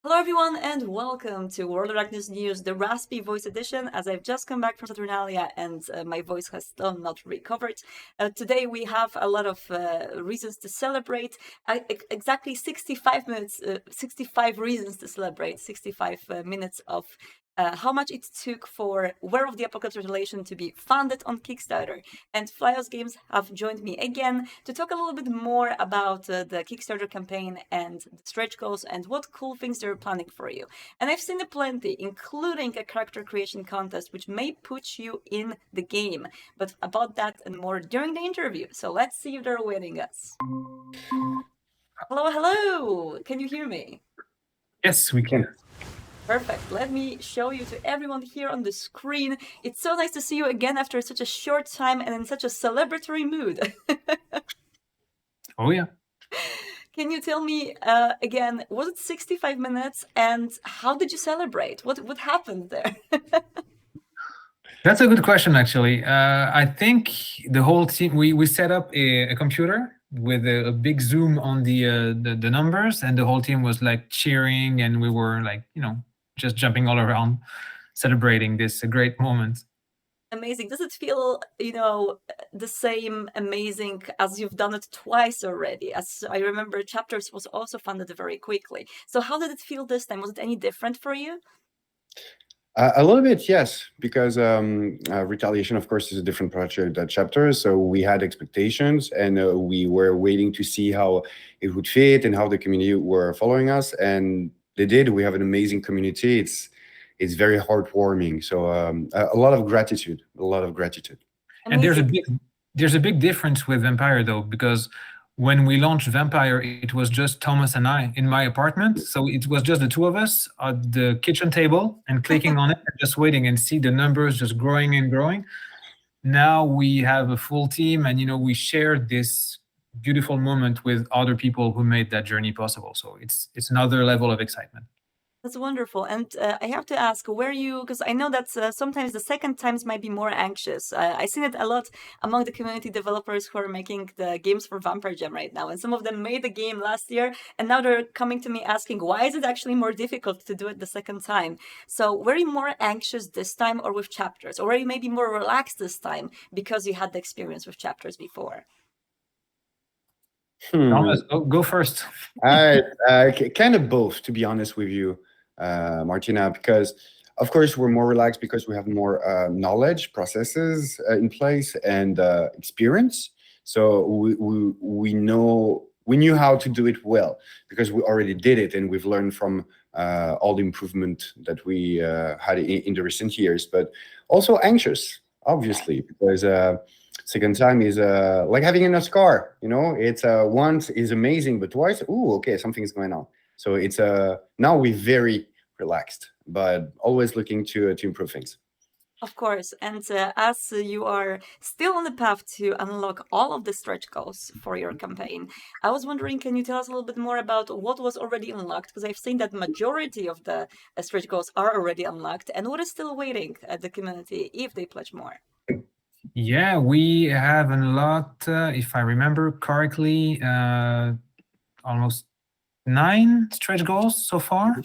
Hello everyone and welcome to World of Darkness News, the raspy voice edition, as I've just come back from Saturnalia and my voice has still not recovered. Today we have a lot of reasons to celebrate, exactly 65 minutes, 65 reasons to celebrate, 65 minutes of how much it took for Werewolf the Apocalypse Retaliation to be funded on Kickstarter. And Flyhouse Games have joined me again to talk a little bit more about the Kickstarter campaign and the stretch goals and what cool things they're planning for you. And I've seen plenty, including a character creation contest, which may put you in the game. But about that and more during the interview. So let's see if they're waiting us. Hello, hello! Can you hear me? Yes, we can. Perfect. Let me show you to everyone here on the screen. It's so nice to see you again after such a short time and in such a celebratory mood. Oh, yeah. Can you tell me again, was it 65 minutes and how did you celebrate? What happened there? That's a good question, actually. I think the whole team, we set up a computer with a big zoom on the numbers, and the whole team was like cheering, and we were like, just jumping all around, celebrating this great moment. Amazing. Does it feel, the same amazing as you've done it twice already? As I remember, Chapters was also funded very quickly. So how did it feel this time? Was it any different for you? A little bit, yes, because Retaliation, of course, is a different project than Chapters. So we had expectations, and we were waiting to see how it would fit and how the community were following us. And they did. We have an amazing community. It's very heartwarming. So a lot of gratitude, a lot of gratitude. And there's a big difference with Vampire, though, because when we launched Vampire, it was just Thomas and I in my apartment. So it was just the two of us at the kitchen table and clicking on it and just waiting and see the numbers just growing and growing. Now we have a full team, and we shared this beautiful moment with other people who made that journey possible. So it's another level of excitement. That's wonderful. And I have to ask, because I know that sometimes the second times might be more anxious. I've seen it a lot among the community developers who are making the games for Vampire Jam right now. And some of them made the game last year, and now they're coming to me asking, why is it actually more difficult to do it the second time? So were you more anxious this time or with Chapters? Or were you maybe more relaxed this time because you had the experience with Chapters before? Thomas, go first. Kind of both, to be honest with you. Martina, because of course we're more relaxed because we have more knowledge, processes in place, and experience. So we knew how to do it well because we already did it, and we've learned from all the improvement that we had in the recent years. But also anxious, obviously, because second time is like having a scar. It's once is amazing, but twice, okay, something is going on. So it's now we're very relaxed, but always looking to improve things. Of course, and as you are still on the path to unlock all of the stretch goals for your campaign, I was wondering, can you tell us a little bit more about what was already unlocked? Because I've seen that majority of the stretch goals are already unlocked, and what is still waiting at the community if they pledge more? Yeah, we have unlocked, if I remember correctly, almost 9 stretch goals so far,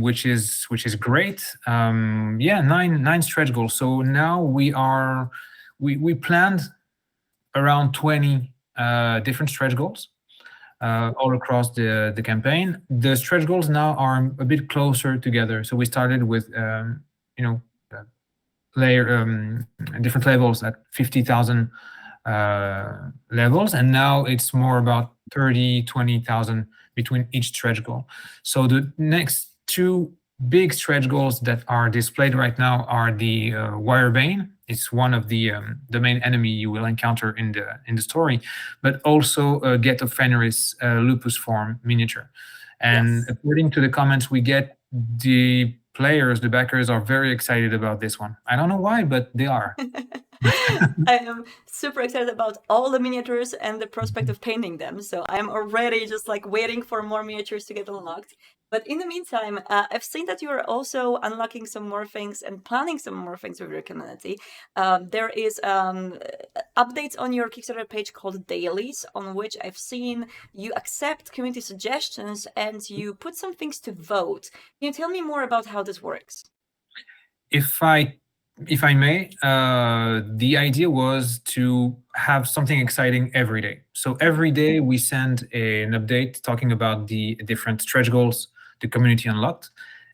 which is great. Yeah, nine stretch goals. So now we planned around 20 different stretch goals all across the campaign. The stretch goals now are a bit closer together. So we started with different levels at 50,000 levels, and now it's more about 20,000 between each stretch goal. So the next 2 big stretch goals that are displayed right now are the Wirebane. It's one of the main enemy you will encounter in the story, but also Get of Fenris Lupus form miniature. And yes, according to the comments we get, the backers are very excited about this one. I don't know why, but they are. I am super excited about all the miniatures and the prospect of painting them. So I'm already just like waiting for more miniatures to get unlocked. But in the meantime, I've seen that you are also unlocking some more things and planning some more things with your community. There is updates on your Kickstarter page called Dailies, on which I've seen you accept community suggestions and you put some things to vote. Can you tell me more about how this works? If I may, the idea was to have something exciting every day. So every day we send an update talking about the different stretch goals the community unlocked,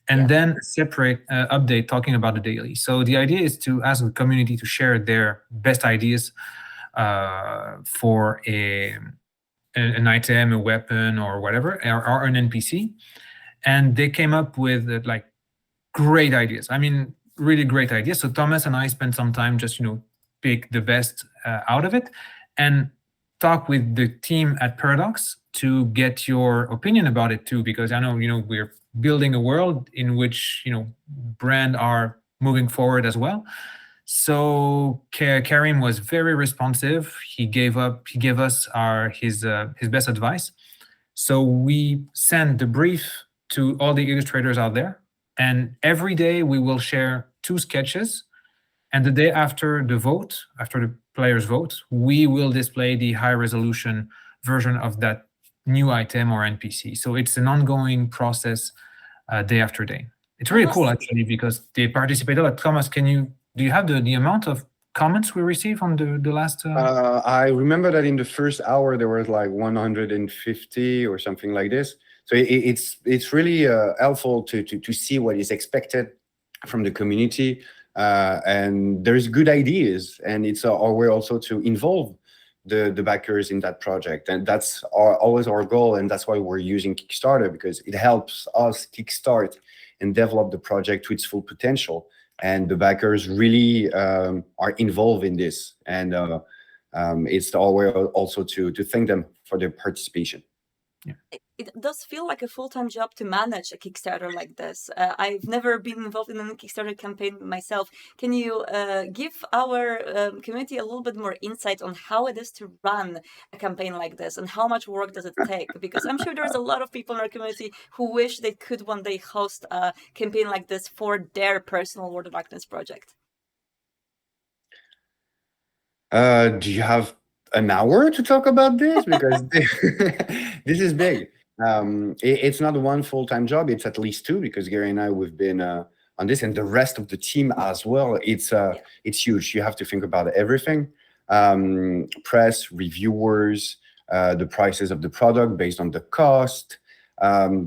and then a separate update talking about the daily. So the idea is to ask the community to share their best ideas for an item, a weapon, or whatever, or an NPC, and they came up with like great ideas. I mean, really great ideas. So Thomas and I spent some time just pick the best out of it and talk with the team at Paradox to get your opinion about it too, because I know we're building a world in which brand are moving forward as well. So Karim was very responsive. He gave us his best advice. So we sent the brief to all the illustrators out there, and every day we will share 2 sketches. And the day after the vote, after the players vote, we will display the high resolution version of that new item or NPC. So it's an ongoing process day after day. It's really cool actually because they participate a lot. Thomas, do you have the amount of comments we received on the last? I remember that in the first hour there was like 150 or something like this. So it's really helpful to see what is expected from the community, and there's good ideas, and it's our way also to involve the backers in that project, and that's always our goal, and that's why we're using Kickstarter, because it helps us kickstart and develop the project to its full potential, and the backers really are involved in this, and it's our way also to thank them for their participation. Yeah. It does feel like a full-time job to manage a Kickstarter like this. I've never been involved in a Kickstarter campaign myself. Can you give our community a little bit more insight on how it is to run a campaign like this and how much work does it take? Because I'm sure there's a lot of people in our community who wish they could one day host a campaign like this for their personal World of Darkness project. Do you have an hour to talk about this? Because this is big. It's not one full-time job, it's at least 2, because Gary and I, we've been on this, and the rest of the team as well. It's huge. You have to think about everything. Press, reviewers, the prices of the product based on the cost,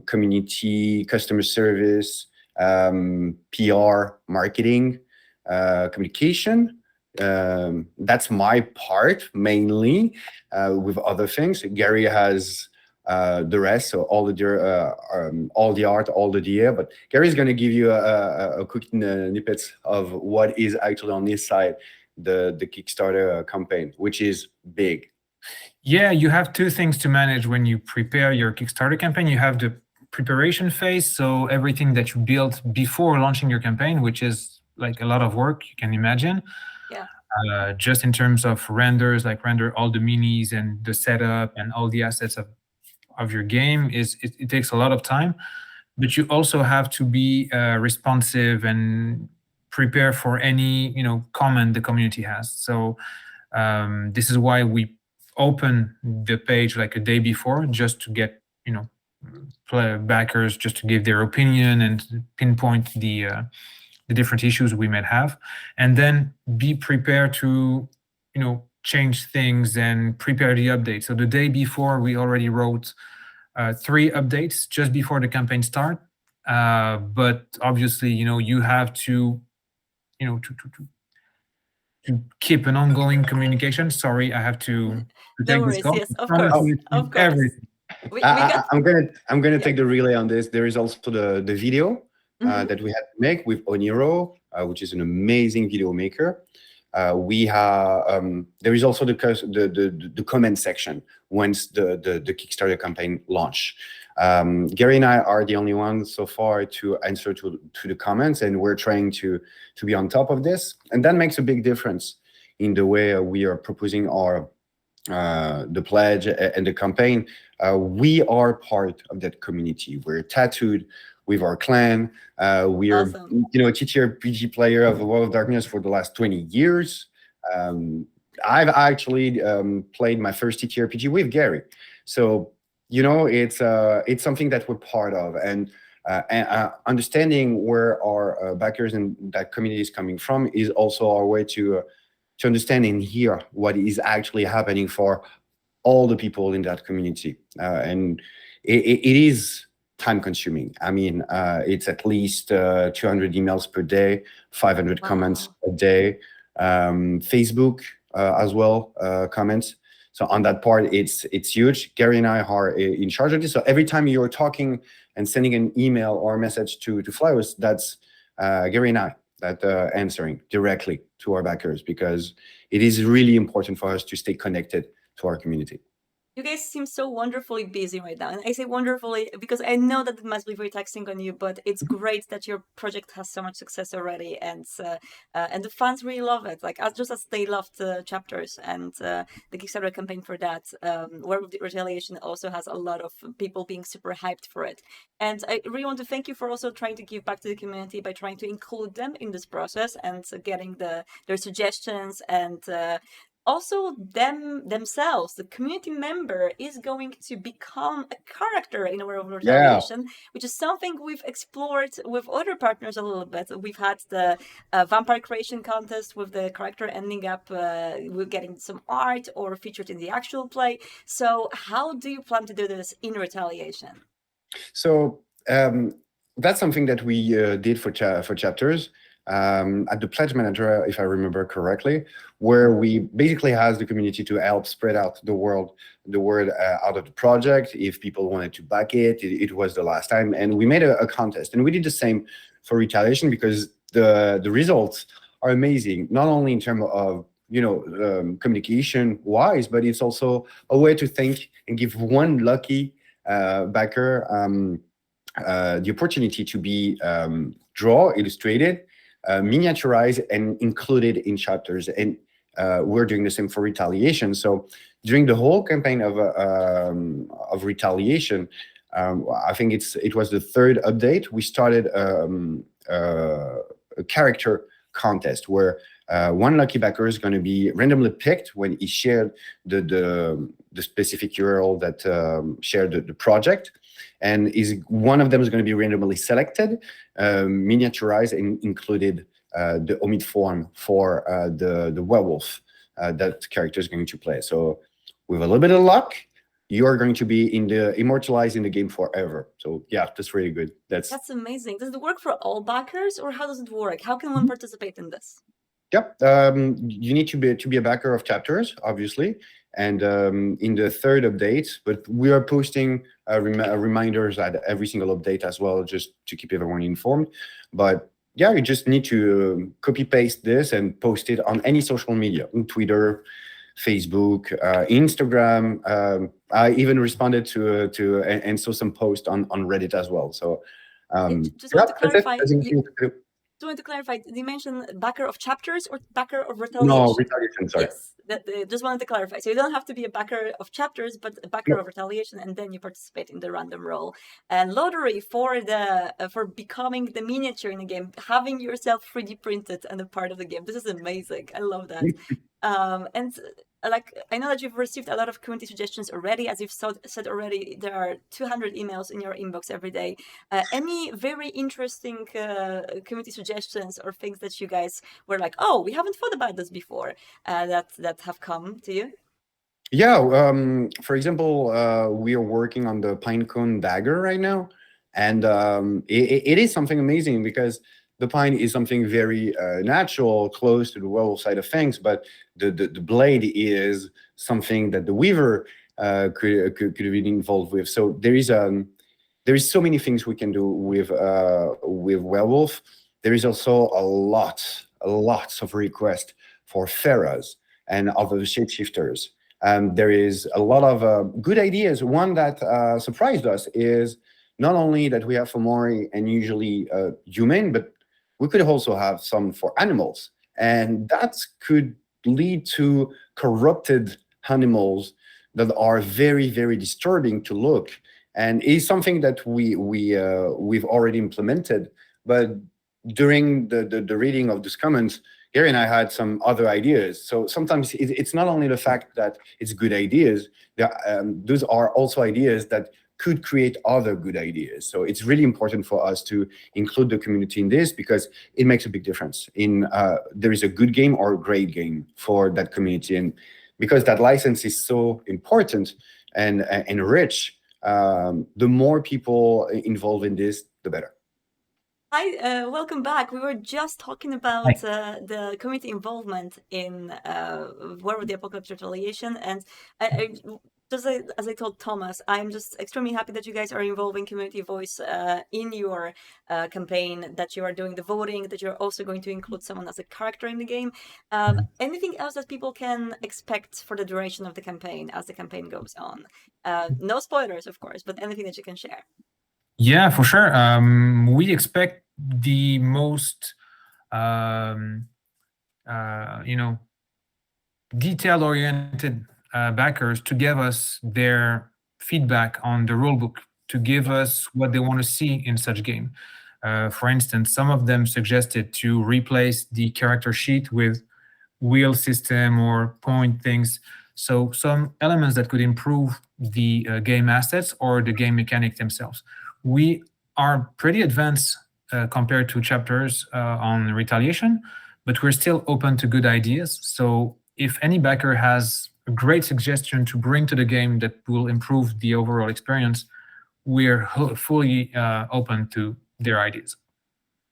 community, customer service, PR, marketing, communication. That's my part mainly, with other things. Gary has the rest, so all the art, all the DA, but Gary's going to give you a quick snippet of what is actually on his side, the Kickstarter campaign, which is big. Yeah, you have 2 things to manage when you prepare your Kickstarter campaign. You have the preparation phase, so everything that you built before launching your campaign, which is like a lot of work, you can imagine. Yeah. Just in terms of renders, like render all the minis and the setup and all the assets of your game, it takes a lot of time. But you also have to be responsive and prepare for any comment the community has. So this is why we open the page like a day before, just to get backers, just to give their opinion and pinpoint the different issues we might have, and then be prepared to change things and prepare the update. So the day before, we already wrote 3 updates just before the campaign start, but obviously you have to to keep an ongoing communication. Sorry, I have to take this call. Yes, of course. Everything. I'm gonna take the relay on this. There is also the video that we had to make with Oniro, which is an amazing video maker. We have there is also the comment section once the Kickstarter campaign launch. Gary and I are the only ones so far to answer to the comments, and we're trying to be on top of this, and that makes a big difference. in the way we are proposing our the pledge and the campaign. We are part of that community. We're tattooed with our clan. We're Awesome. TTRPG player of the World of Darkness for the last 20 years. I've actually played my first TTRPG with Gary, so it's something that we're part of, and understanding where our backers and that community is coming from is also our way to understand and hear what is actually happening for all the people in that community. And it is time consuming. I mean, it's at least 200 emails per day, 500 comments a day, Facebook as well, comments. So on that part, it's huge. Gary and I are in charge of this. So every time you're talking and sending an email or a message to Flowers, that's Gary and I that answering directly to our backers, because it is really important for us to stay connected to our community. You guys seem so wonderfully busy right now. And I say wonderfully because I know that it must be very taxing on you, but it's great that your project has so much success already, and the fans really love it. Like just as they loved the chapters and the Kickstarter campaign for that, Werewolf Retaliation also has a lot of people being super hyped for it. And I really want to thank you for also trying to give back to the community by trying to include them in this process and getting their suggestions, and also themselves. The community member is going to become a character in a Werewolf Retaliation, which is something we've explored with other partners a little bit. We've had the vampire creation contest with the character ending up with getting some art or featured in the actual play. So how do you plan to do this in Retaliation? So that's something that we did for chapters. At the pledge manager, if I remember correctly, where we basically asked the community to help spread out the word out of the project. If people wanted to back it, it was the last time, and we made a contest, and we did the same for Retaliation, because the results are amazing, not only in terms of communication wise, but it's also a way to thank and give one lucky backer the opportunity to be illustrated, miniaturized, and included in chapters. And we're doing the same for Retaliation. So during the whole campaign of Retaliation, I think it was the third update, we started a character contest where one lucky backer is going to be randomly picked when he shared the specific URL that shared the project, and one of them is going to be randomly selected, miniaturized, and included the omit form for the werewolf that character is going to play. So with a little bit of luck, you are going to be immortalized in the game forever. So yeah, that's really good. That's amazing. Does it work for all backers, or how does it work? How can one participate in this? Yep. You need to be a backer of chapters, obviously, and in the third update. But we are posting reminders at every single update as well, just to keep everyone informed. But yeah, you just need to copy paste this and post it on any social media, on Twitter, Facebook, Instagram. I even responded to and saw some posts on Reddit as well. So just want to clarify. Just want to clarify, did you mention backer of chapters or backer of Retaliation? No, Retaliation, sorry. Yes, just wanted to clarify. So you don't have to be a backer of chapters, but a backer of Retaliation, and then you participate in the random roll. And lottery for becoming the miniature in the game, having yourself 3D printed and a part of the game. This is amazing. I love that. And I know that you've received a lot of community suggestions already. As you've said already, there are 200 emails in your inbox every day. Any very interesting community suggestions or things that you guys were like, oh, we haven't thought about this before, that have come to you? Yeah, for example, we are working on the Pinecone dagger right now, and it is something amazing, because the pine is something very natural, close to the werewolf side of things, but the blade is something that the weaver could be involved with. So there is so many things we can do with werewolf. There is also a lot of requests for Feras and other shapeshifters. There is a lot of good ideas. One that surprised us is not only that we have Fomori and usually human, but we could also have some for animals, and that could lead to corrupted animals that are very, very disturbing to look, and is something that we've already implemented. But during the reading of these comments, Gary and I had some other ideas. So sometimes it's not only the fact that it's good ideas, those are also ideas that could create other good ideas. So it's really important for us to include the community in this, because it makes a big difference in there is a good game or a great game for that community. And because that license is so important and rich, the more people involved in this, the better. Hi, welcome back. We were just talking about the community involvement in Werewolf the Apocalypse Retaliation, and just as I told Thomas, I'm just extremely happy that you guys are involving community voice in your campaign, that you are doing the voting, that you're also going to include someone as a character in the game. Anything else that people can expect for the duration of the campaign as the campaign goes on? No spoilers, of course, but anything that you can share. Yeah, for sure. We expect the most, detail-oriented backers to give us their feedback on the rulebook, to give us what they want to see in such game. For instance, some of them suggested to replace the character sheet with wheel system or point things. So some elements that could improve the game assets or the game mechanic themselves. We are pretty advanced compared to chapters on Retaliation, but we're still open to good ideas. So if any backer has a great suggestion to bring to the game that will improve the overall experience, we're fully open to their ideas.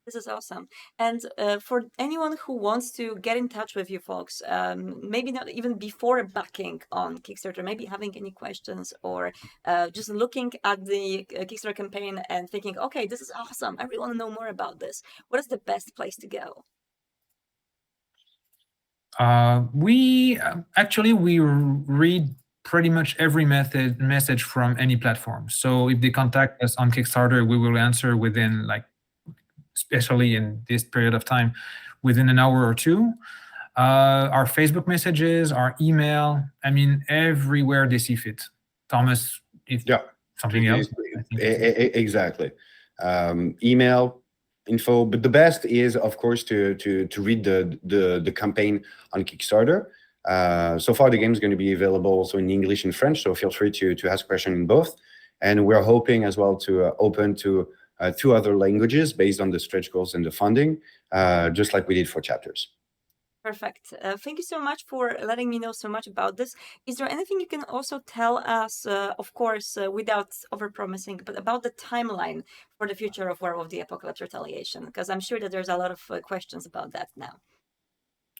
This is awesome. And for anyone who wants to get in touch with you folks, maybe not even before backing on Kickstarter, maybe having any questions, or just looking at the Kickstarter campaign and thinking, okay, this is awesome, I really want to know more about this. What is the best place to go? We read pretty much every message from any platform. So if they contact us on Kickstarter, we will answer within, like, especially in this period of time, within an hour or two. Our Facebook messages, our email, I mean, everywhere they see fit. Thomas, if something else? Exactly. Email, info, but the best is, of course, to read the campaign on Kickstarter. So far, the game is going to be available also in English and French, so feel free to ask questions in both. And we're hoping as well to open to 2 other languages based on the stretch goals and the funding, just like we did for chapters. Perfect. Thank you so much for letting me know so much about this. Is there anything you can also tell us, of course, without overpromising, but about the timeline for the future of Werewolf the Apocalypse Retaliation? Because I'm sure that there's a lot of questions about that now.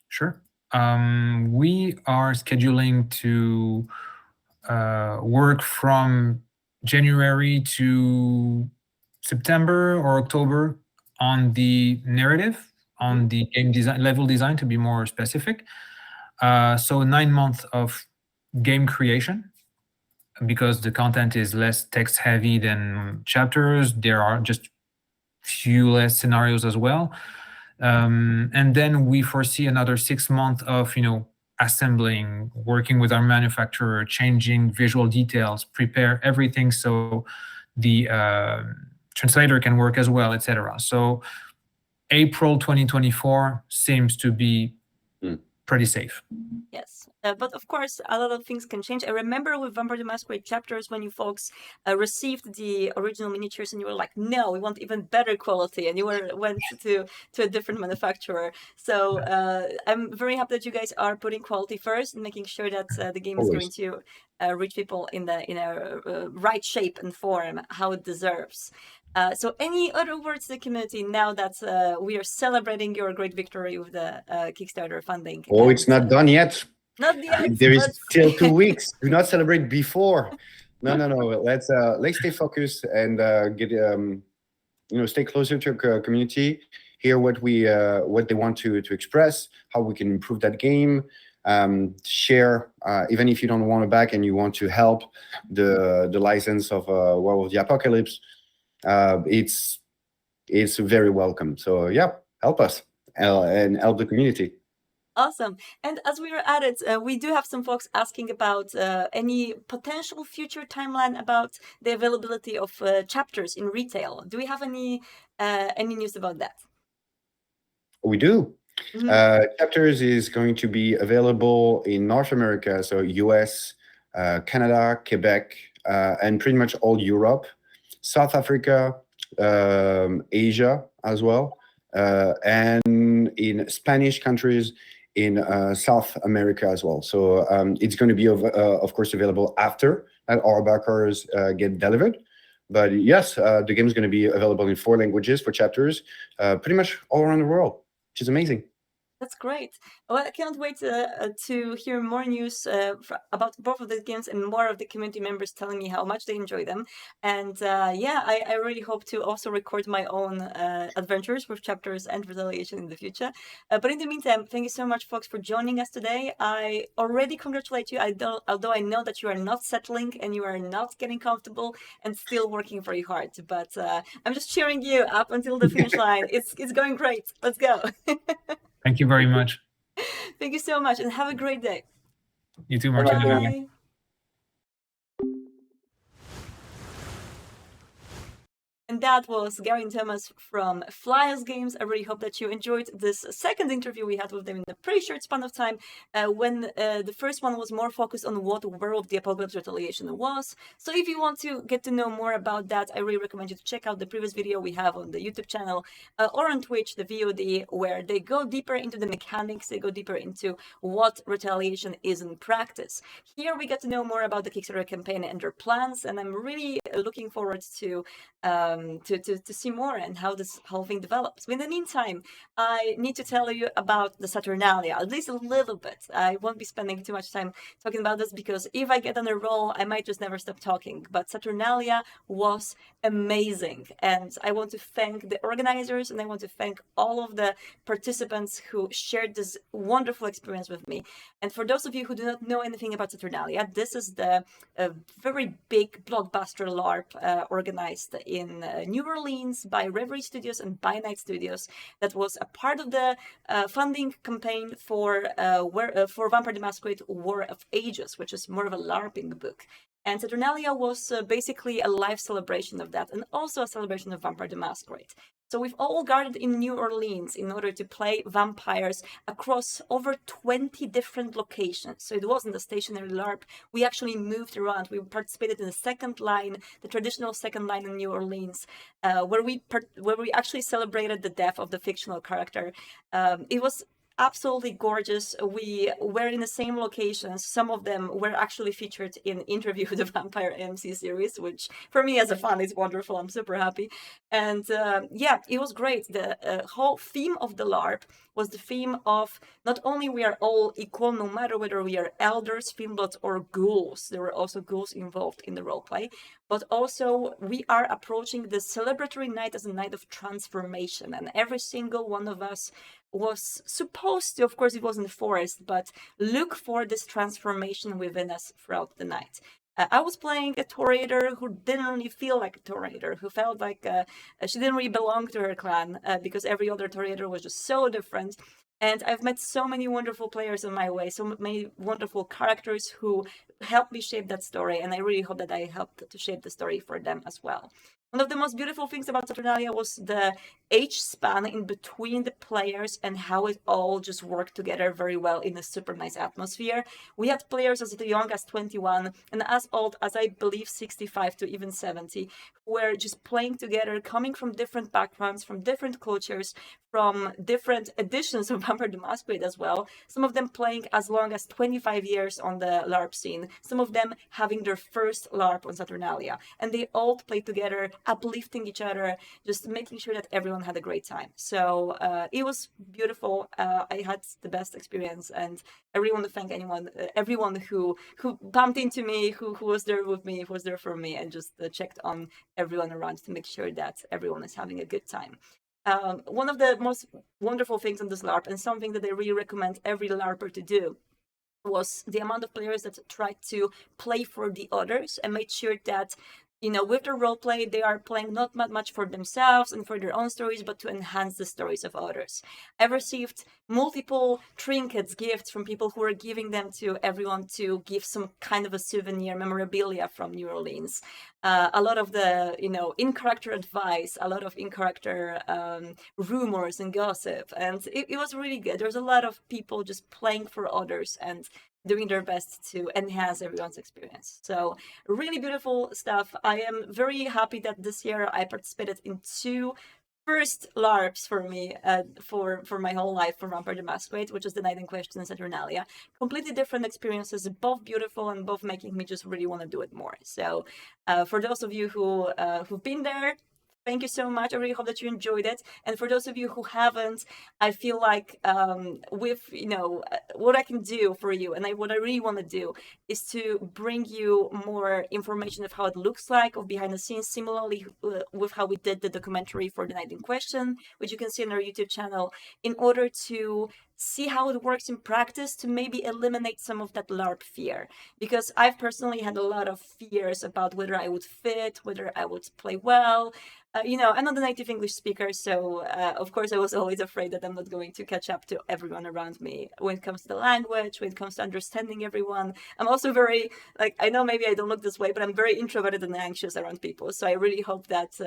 Sure. We are scheduling to work from January to September or October on the narrative, on the game design, level design, to be more specific. So 9 months of game creation, because the content is less text heavy than chapters. There are just few less scenarios as well. And then we foresee another 6 months of, assembling, working with our manufacturer, changing visual details, prepare everything so the translator can work as well, etc. So April 2024 seems to be pretty safe. Yes, but of course, a lot of things can change. I remember with Vampire the Masquerade chapters, when you folks received the original miniatures and you were like, no, we want even better quality, and you went to a different manufacturer. So I'm very happy that you guys are putting quality first and making sure that the game is going to reach people in a right shape and form, how it deserves. So any other words to the community now that we are celebrating your great victory with the Kickstarter funding? Oh, it's not done yet. Not yet. There is still 2 weeks. Do not celebrate before. No. Let's stay focused and get stay closer to our community. Hear what they want to express, how we can improve that game. Share, even if you don't want to back and you want to help the license of Werewolf the Apocalypse. It's very welcome. So yeah, help us and help the community. Awesome. And as we were at it, we do have some folks asking about any potential future timeline about the availability of chapters in retail. Do we have any news about that? We do. Mhm. Chapters is going to be available in North America, so US, Canada, Quebec, and pretty much all Europe, South Africa, Asia as well, and in Spanish countries in South America as well. So it's going to be, of course, available after our backers get delivered. But yes, the game is going to be available in 4 languages for chapters, pretty much all around the world, which is amazing. That's great. Well, I can't wait to hear more news about both of the games and more of the community members telling me how much they enjoy them. And yeah, I really hope to also record my own adventures with chapters and Retaliation in the future. But in the meantime, thank you so much, folks, for joining us today. I already congratulate you, although I know that you are not settling and you are not getting comfortable and still working very hard. But I'm just cheering you up until the finish line. It's going great. Let's go. Thank you very much. Thank you so much and have a great day. You too, Martina. Bye. And that was Gary and Thomas from Flyers Games. I really hope that you enjoyed this second interview we had with them in a pretty short span of time, when the first one was more focused on what Werewolf the Apocalypse Retaliation was. So if you want to get to know more about that, I really recommend you to check out the previous video we have on the YouTube channel or on Twitch, the VOD, where they go deeper into the mechanics, they go deeper into what Retaliation is in practice. Here we get to know more about the Kickstarter campaign and their plans, and I'm really looking forward to see more and how this whole thing develops. But in the meantime, I need to tell you about the Saturnalia, at least a little bit. I won't be spending too much time talking about this because if I get on a roll, I might just never stop talking. But Saturnalia was amazing, and I want to thank the organizers and I want to thank all of the participants who shared this wonderful experience with me. And for those of you who do not know anything about Saturnalia, this is the very big blockbuster LARP organized in New Orleans by Reverie Studios and By Night Studios. That was a part of the funding campaign for Vampire the Masquerade War of Ages, which is more of a LARPing book. And Saturnalia was basically a live celebration of that, and also a celebration of Vampire the Masquerade. So we've all gathered in New Orleans in order to play vampires across over 20 different locations. So it wasn't a stationary LARP. We actually moved around. We participated in the second line, the traditional second line in New Orleans, where we actually celebrated the death of the fictional character. It was absolutely gorgeous. We were in the same locations. Some of them were actually featured in Interview with the Vampire AMC series, which for me as a fan is wonderful. I'm super happy. And yeah, it was great. The whole theme of the LARP was the theme of not only we are all equal, no matter whether we are elders, Fiendbloods, or ghouls. There were also ghouls involved in the roleplay, but also we are approaching the celebratory night as a night of transformation, and every single one of us was supposed to, of course it was in the forest, but look for this transformation within us throughout the night. I was playing a Toreador who didn't really feel like a Toreador, who felt like she didn't really belong to her clan because every other Toreador was just so different. And I've met so many wonderful players on my way, so many wonderful characters who helped me shape that story, and I really hope that I helped to shape the story for them as well. One of the most beautiful things about Saturnalia was the age span in between the players and how it all just worked together very well in a super nice atmosphere. We had players as young as 21 and as old as I believe 65 to even 70, who were just playing together, coming from different backgrounds, from different cultures, from different editions of Vampire the Masquerade as well. Some of them playing as long as 25 years on the LARP scene, some of them having their first LARP on Saturnalia, and they all played together, uplifting each other, just making sure that everyone had a great time. So it was beautiful. I had the best experience, and I really want to thank everyone who bumped into me, who was there with me, who was there for me, and just checked on everyone around to make sure that everyone is having a good time. One of the most wonderful things on this LARP, and something that I really recommend every LARPer to do, was the amount of players that tried to play for the others and made sure that with their roleplay, they are playing not much for themselves and for their own stories, but to enhance the stories of others. I've received multiple trinkets, gifts from people who are giving them to everyone to give some kind of a souvenir, memorabilia from New Orleans. A lot of the, in-character advice, a lot of in-character rumors and gossip. And it was really good. There's a lot of people just playing for others and doing their best to enhance everyone's experience. So really beautiful stuff. I am very happy that this year I participated in 2 first LARPs for me for my whole life for Vampire the Masquerade, which is the Night in Question and Saturnalia. Completely different experiences, both beautiful and both making me just really want to do it more. So for those of you who've been there, thank you so much. I really hope that you enjoyed it. And for those of you who haven't, I feel like with what I can do for you, and what I really want to do is to bring you more information of how it looks like, of behind the scenes, similarly with how we did the documentary for the Night in Question, which you can see on our YouTube channel, in order to see how it works in practice, to maybe eliminate some of that LARP fear. Because I've personally had a lot of fears about whether I would fit, whether I would play well. I'm not a native English speaker, so of course I was always afraid that I'm not going to catch up to everyone around me when it comes to the language, when it comes to understanding everyone. I'm also very, I know maybe I don't look this way, but I'm very introverted and anxious around people. So I really hope that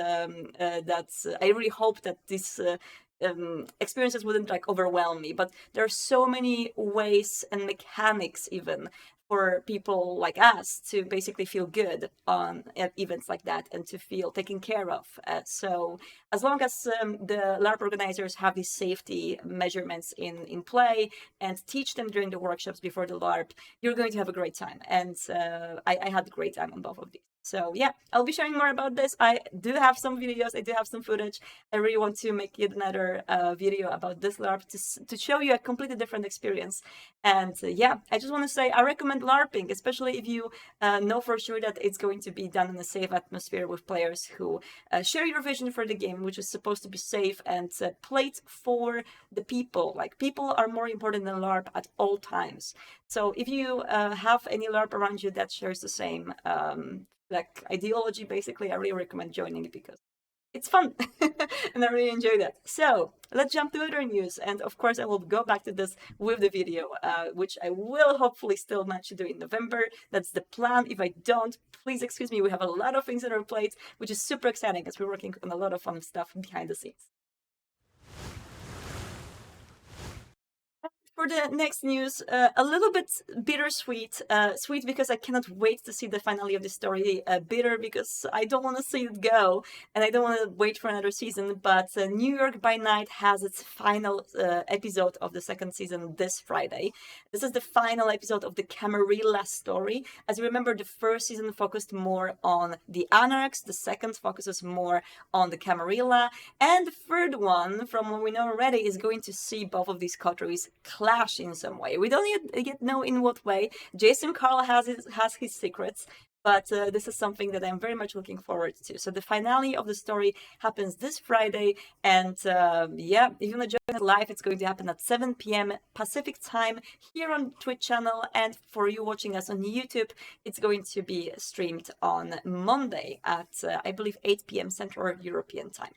these experiences wouldn't overwhelm me. But there are so many ways and mechanics even for people like us to basically feel good on events like that and to feel taken care of. So as long as the LARP organizers have these safety measurements in play and teach them during the workshops before the LARP, you're going to have a great time. And I had a great time on both of these. So yeah, I'll be sharing more about this. I do have some videos, I do have some footage. I really want to make yet another video about this LARP to show you a completely different experience. And yeah, I just want to say I recommend LARPing, especially if you know for sure that it's going to be done in a safe atmosphere with players who share your vision for the game, which is supposed to be safe and played for the people. People are more important than LARP at all times. So if you have any LARP around you that shares the same ideology, basically, I really recommend joining it because it's fun and I really enjoy that. So let's jump to other news. And of course, I will go back to this with the video, which I will hopefully still manage to do in November. That's the plan. If I don't, please excuse me. We have a lot of things on our plate, which is super exciting as we're working on a lot of fun stuff behind the scenes. For the next news, a little bit bittersweet. Sweet because I cannot wait to see the finale of the story. Bitter because I don't want to see it go, and I don't want to wait for another season. But New York by Night has its final episode of the second season this Friday. This is the final episode of the Camarilla story. As you remember, the first season focused more on the Anarchs. The second focuses more on the Camarilla. And the third one, from what we know already, is going to see both of these coteries clash in some way. We don't yet know in what way. Jason Carl has his secrets, but this is something that I'm very much looking forward to. So the finale of the story happens this Friday, and yeah, if you want to join it live, it's going to happen at 7 p.m. Pacific time here on Twitch channel, and for you watching us on YouTube, it's going to be streamed on Monday at I believe 8 p.m. Central European time.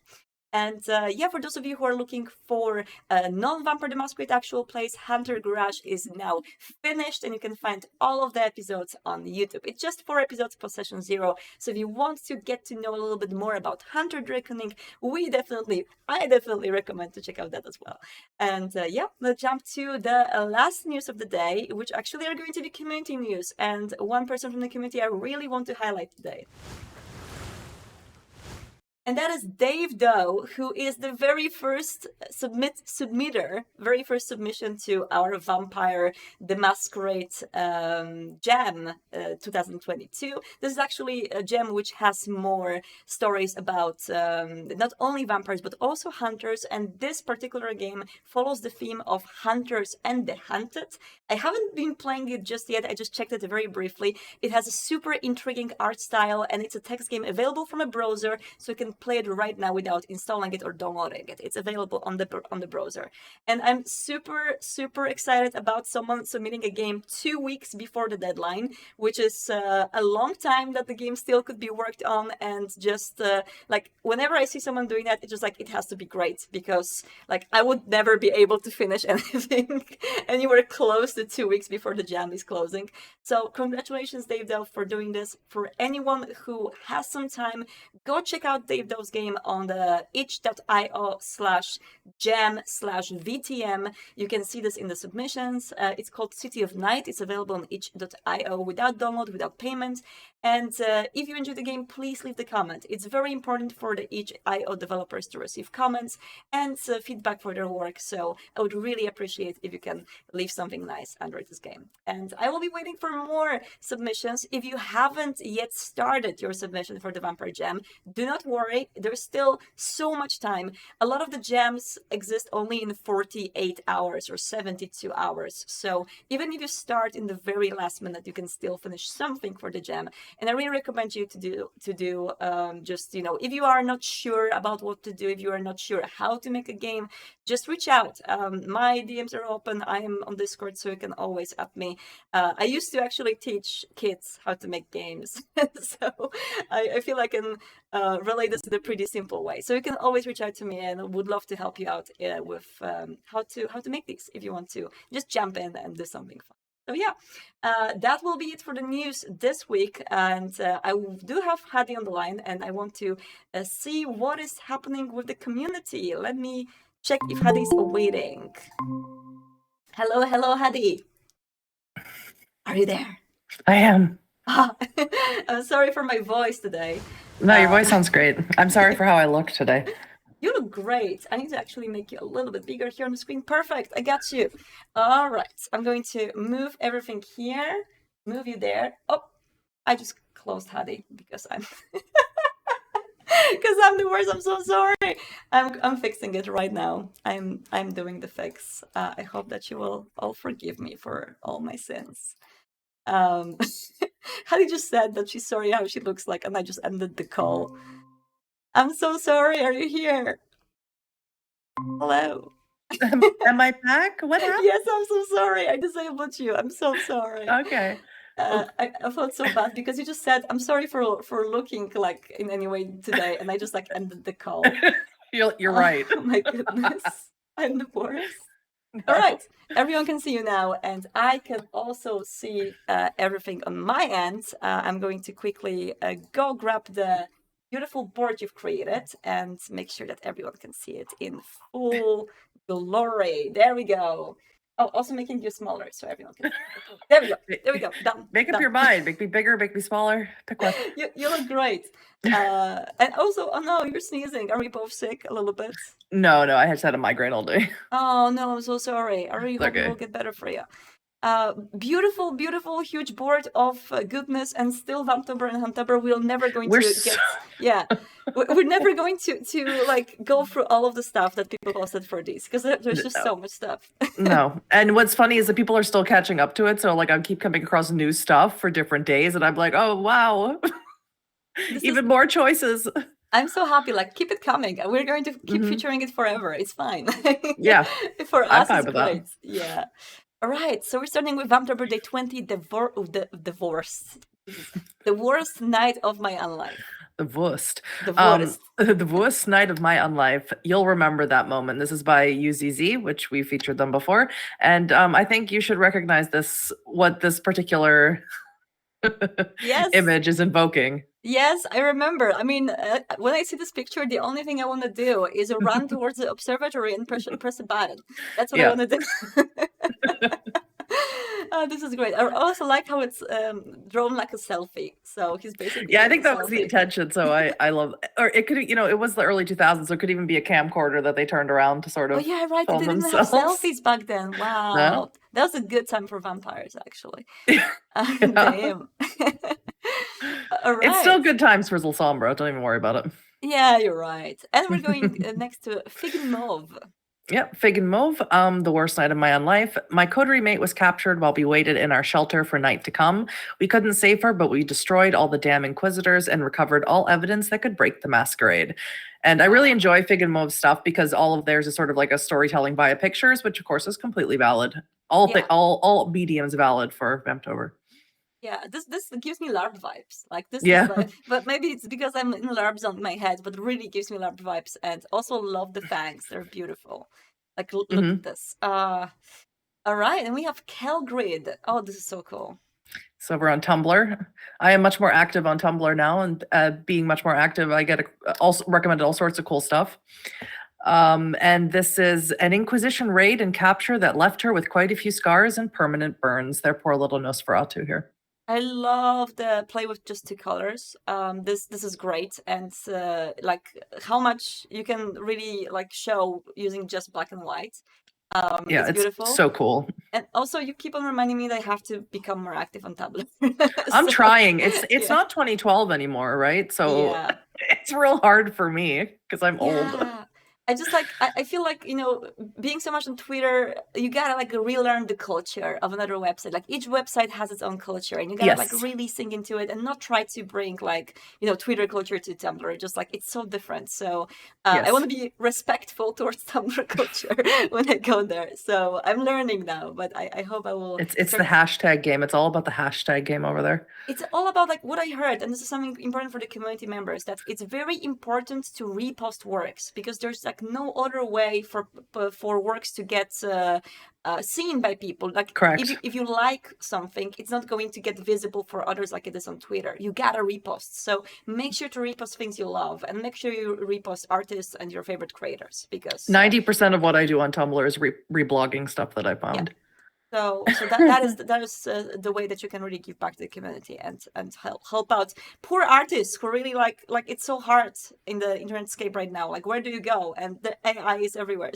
And yeah, for those of you who are looking for non-Vampire the Masquerade actual plays, Hunter Garage is now finished, and you can find all of the episodes on YouTube. It's just 4 episodes per session 0, so if you want to get to know a little bit more about Hunter Reckoning, I definitely recommend to check out that as well. And yeah, let's jump to the last news of the day, which actually are going to be community news, and one person from the community I really want to highlight today. And that is Dave Doe, who is the very first very first submission to our Vampire the Masquerade jam 2022. This is actually a jam which has more stories about not only vampires, but also hunters. And this particular game follows the theme of hunters and the hunted. I haven't been playing it just yet. I just checked it very briefly. It has a super intriguing art style, and it's a text game available from a browser, so you can play it right now without installing it or downloading it. It's available on the browser. And I'm super excited about someone submitting a game 2 weeks before the deadline, which is a long time that the game still could be worked on. And just like whenever I see someone doing that, it's just like it has to be great, because like I would never be able to finish anything anywhere close to 2 weeks before the jam is closing. So congratulations, Dave Delph, for doing this. For anyone who has some time, go check out Dave Delph's game on the itch.io/jam/VTM. You can see this in the submissions. It's called City of Night. It's available on itch.io without download, without payment. And if you enjoyed the game, please leave the comment. It's very important for the itch.io developers to receive comments and feedback for their work. So I would really appreciate if you can leave something nice under this game. And I will be waiting for more submissions. If you haven't yet started your submission for the Vampire Jam, do not worry. There's still so much time. A lot of the jams exist only in 48 hours or 72 hours. So even if you start in the very last minute, you can still finish something for the jam. And I really recommend you to do just, you know, if you are not sure about what to do, if you are not sure how to make a game, just reach out. My DMs are open. I am on Discord, so you can always add me. I used to actually teach kids how to make games, so I feel I can relate this in a pretty simple way. So you can always reach out to me, and I would love to help you out with how to make these if you want to just jump in and do something fun. So yeah, that will be it for the news this week. And I do have Hadi on the line, and I want to see what is happening with the community. Let me check if Hadi's awaiting. Hello, Hadi. Are you there? I am. I'm sorry for my voice today. No, your voice sounds great. I'm sorry for how I look today. You look great. I need to actually make you a little bit bigger here on the screen. Perfect. I got you. All right. I'm going to move everything here. Move you there. Oh, I just closed Hadi because I'm because I'm the worst. I'm so sorry. I'm fixing it right now. I'm doing the fix. I hope that you will all forgive me for all my sins. Hadi just said that she's sorry how she looks like, and I just ended the call. I'm so sorry. Are you here? Hello. Am I back? What happened? Yes, I'm so sorry. I disabled you. I'm so sorry. Okay. I felt so bad because you just said, I'm sorry for looking like in any way today, and I just like ended the call. You're right. Oh my goodness. I'm the worst. No. All right. Everyone can see you now, and I can also see everything on my end. I'm going to quickly go grab the beautiful board you've created and make sure that everyone can see it in full glory. There we go. Oh, also making you smaller so everyone can. There we go. There we go. Done. Make up Done. your mind. Make me bigger, make me smaller. Pick one. You look great. And also, oh no, you're sneezing. Are we both sick a little bit? No, I had had a migraine all day. Oh no, I'm so sorry. I really hope it will get better for you. Beautiful, huge board of goodness, and still Vamptober and Huntober. We're never going to get. Yeah, we're never going to like go through all of the stuff that people posted for these, because there's just so much stuff. No, and what's funny is that people are still catching up to it. So like I keep coming across new stuff for different days, and I'm like, oh wow, even more choices. I'm so happy. Like, keep it coming. We're going to keep featuring it forever. It's fine. Yeah, for us, fine it's with great. that. Yeah. All right. So we're starting with Vamptober Day 20, the worst night of my unlife. The worst. The worst. The worst night of my unlife. You'll remember that moment. This is by UZZ, which we featured them before. And I think you should recognize this, what this particular image is invoking. Yes, I remember. I mean, when I see this picture, the only thing I want to do is run towards the observatory and press a button. That's what I want to do. This is great. I also like how it's drawn like a selfie. So he's basically. Yeah, I think that was the intention. So I love, or it could, it was the early 2000s, so it could even be a camcorder that they turned around to sort of. Oh yeah, right. They didn't have selfies back then. Wow, no? That was a good time for vampires, actually. Damn. All right. It's still good times for Zilsombra. Don't even worry about it. Yeah, you're right. And we're going next to Fig Mauve. Yep, Fig and Mauve, the worst night of my own life. My coterie mate was captured while we waited in our shelter for night to come. We couldn't save her, but we destroyed all the damn inquisitors and recovered all evidence that could break the masquerade. And I really enjoy Fig and Mauve stuff because all of theirs is sort of like a storytelling via pictures, which of course is completely valid. Yeah. All mediums valid for Vamptober. Yeah, this gives me LARP vibes. Like this Yeah. is like, but maybe it's because I'm in LARPs on my head, but really gives me LARP vibes. And also love the fangs; they're beautiful. Like look at this. All right, and we have Kelgrid. Oh, this is so cool. So we're on Tumblr. I am much more active on Tumblr now, and being much more active, I get also recommended all sorts of cool stuff. And this is an Inquisition raid and capture that left her with quite a few scars and permanent burns. Their poor little Nosferatu here. I love the play with just two colors. This is great, and like how much you can really like show using just black and white. Yeah, it's beautiful. So cool. And also, you keep on reminding me that I have to become more active on Tumblr. I'm trying. It's not 2012 anymore, right? So yeah. it's real hard for me because I'm old. I just like I feel like, you know, being so much on Twitter, you gotta like relearn the culture of another website. Like each website has its own culture, and you gotta like really sink into it and not try to bring like, you know, Twitter culture to Tumblr. Just like it's so different. So I want to be respectful towards Tumblr culture when I go there. So I'm learning now, but I hope I will. It's the hashtag game. It's all about the hashtag game over there. It's all about like what I heard, and this is something important for the community members, that it's very important to repost works, because there's like no other way for works to get seen by people. Like correct. If you like something, it's not going to get visible for others like it is on Twitter. You gotta repost. So make sure to repost things you love, and make sure you repost artists and your favorite creators, because 90% of what I do on Tumblr is reblogging stuff that I found. Yeah. So that is the way that you can really give back to the community and help out poor artists who really like it's so hard in the internetscape right now. Like, where do you go? And the AI is everywhere.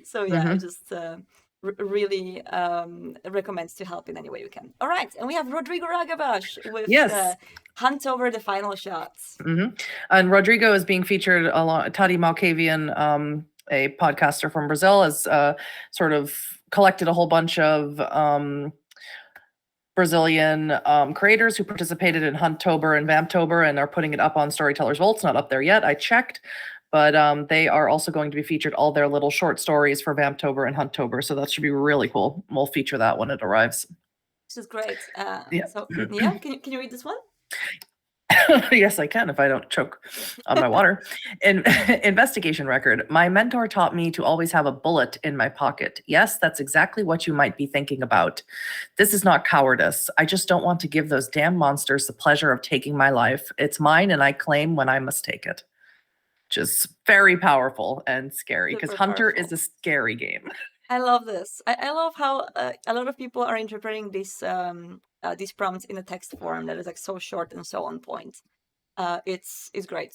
So yeah, I just really recommend to help in any way you can. All right, and we have Rodrigo Ragavash with Hunt Over the Final Shots. And Rodrigo is being featured along Tati Malkavian, a podcaster from Brazil, as sort of collected a whole bunch of Brazilian creators who participated in Hunttober and Vamptober and are putting it up on Storytellers Vault. It's not up there yet. I checked, but they are also going to be featured, all their little short stories for Vamptober and Hunttober. So that should be really cool. We'll feature that when it arrives. This is great. So yeah, can you read this one? Yes, I can if I don't choke on my water. Investigation record. My mentor taught me to always have a bullet in my pocket. Yes, that's exactly what you might be thinking about. This is not cowardice. I just don't want to give those damn monsters the pleasure of taking my life. It's mine, and I claim when I must take it. Just very powerful and scary, because Hunter is a scary game. I love this. I love how a lot of people are interpreting these prompts in a text form that is like so short and so on point. It's great.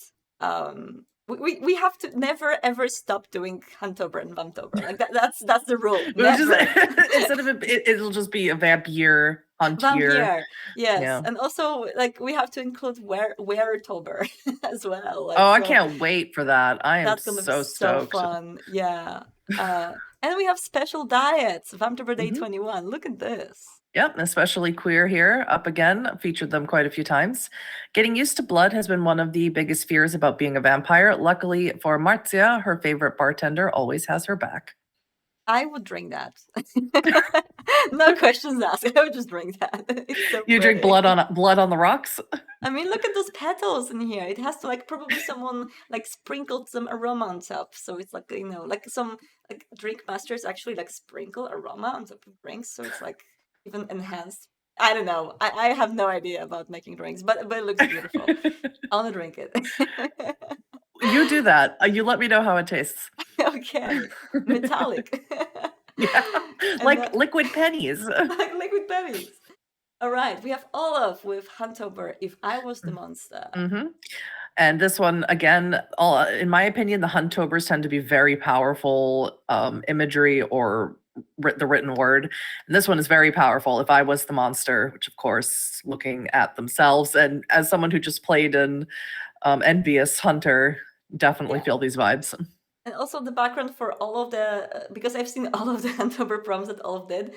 We have to never ever stop doing Hunttober and Vamptober. Like that's the rule. Instead of it'll just be a Vampire, Huntier. Yes, yeah. And also like we have to include Weretober as well. Like, I can't wait for that. I am that's gonna so be stoked. So fun. Yeah. And we have special diets. Vamptober Day 21. Look at this. Yep, especially queer here, up again, featured them quite a few times. Getting used to blood has been one of the biggest fears about being a vampire. Luckily for Marzia, her favorite bartender always has her back. I would drink that. No questions asked. I would just drink that. So you drink blood on the rocks? I mean, look at those petals in here. It has to like probably someone like sprinkled some aroma on top. So it's like, you know, like some like drink masters actually like sprinkle aroma on top of drinks. So it's like even enhanced. I don't know. I have no idea about making drinks, but it looks beautiful. I want to drink it. You do that. You let me know how it tastes. Okay. Metallic. Yeah. Like liquid pennies. Like liquid pennies. All right. We have Olaf with Hunttober, If I Was the Monster. And this one, again, in my opinion, the Huntobers tend to be very powerful imagery or the written word. And this one is very powerful. If I Was the Monster, which of course, looking at themselves, and as someone who just played an Envious Hunter, definitely feel these vibes. And also the background for all of the because I've seen all of the October proms that Olaf did.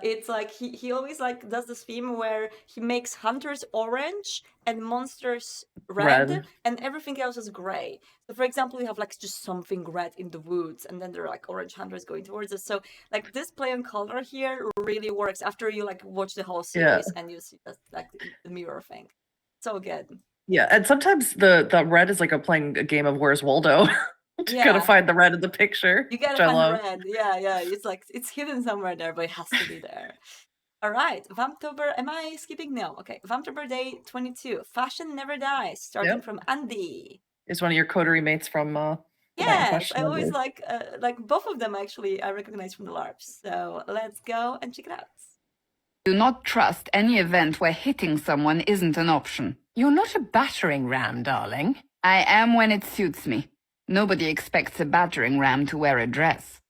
It's like he always like does this theme where he makes hunters orange and monsters red, and everything else is gray. So for example, you have like just something red in the woods, and then there are like orange hunters going towards us. So like this play on color here really works after you like watch the whole series and you see that like the mirror thing. So good. Yeah, and sometimes the red is like playing a game of Where's Waldo. You gotta find the red in the picture. You gotta find the red. Yeah. It's like it's hidden somewhere there, but it has to be there. All right, Vamptober. Am I skipping? No. Okay, Vamptober Day 22. Fashion Never Dies, starting from Andy. It's one of your coterie mates from. Yes, I always like both of them actually. I recognize from the LARPs. So let's go and check it out. Do not trust any event where hitting someone isn't an option. You're not a battering ram, darling. I am when it suits me. Nobody expects a battering ram to wear a dress.